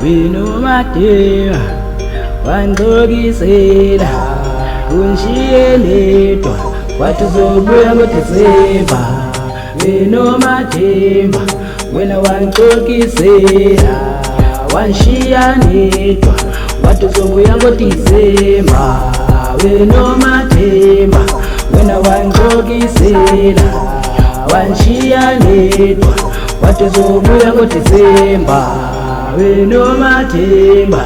Winomatea wandokisela unshiyeledwa watuzobuya ngoDisemba. Winomathemba wena wangixokisela wanshiyanedwa watuzobuya ngoDisemba. Winomathemba wena wangixokisela wanshiyanedwa watuzobuya ngoDisemba. Winomathemba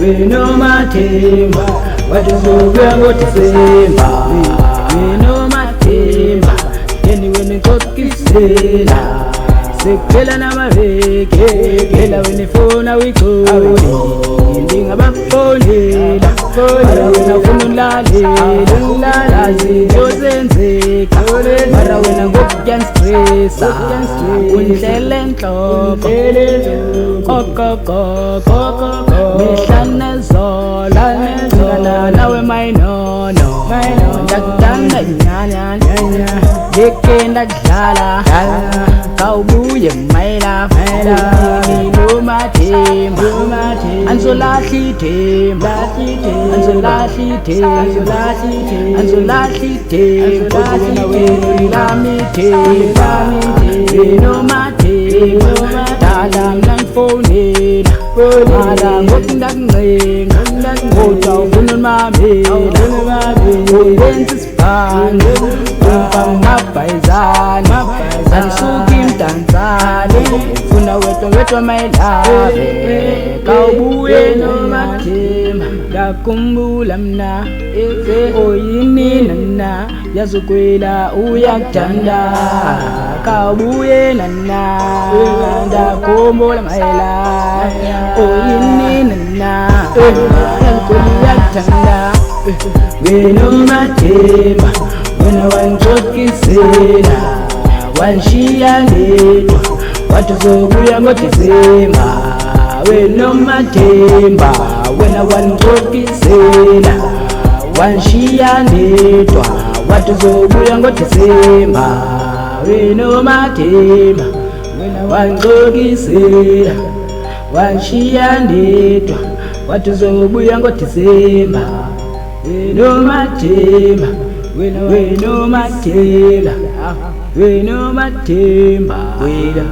Winomathemba watuzobuya ngoDisemba. Winomathemba yeni wena ngixokisela sekuphela namaveke phela wena ifona uyixoli ndingabafonela mara wena ufuna ulalela zinto zenzeka mara wena ngokuyanstressa undlela enhloko mihla nezola ngingana nawe mayinono ndakudanga nyanya ngeke ndakudlala kawubuye mayela Winomathemba anzolahli ithemba lami ithemba. Winomathemba dala mina ngifonela mara ngoku ndakuncenga kodwa ufuna ulimamela uyenza isibhande umfaka ngabhayizane zanisuka imdantsane funa wedwa mayelave kawubuye Winomathemba ngakhumbula mna oyinina na yazokwela uyakuthanda kawubuye nana ndakhumbula mayela oyinina na yazokwela uyakuthanda. Winomathemba wena wangixokisela wanshiyanedwa watuzobuya ngoDisemba. Winomathemba wena wangixokisela wanshiyanedwa watuzobuya ngoDisemba. Winomathemba wena wangixokisela wanshiyanedwa watuzobuya ngoDisemba. Winomathemba Winomathemba wena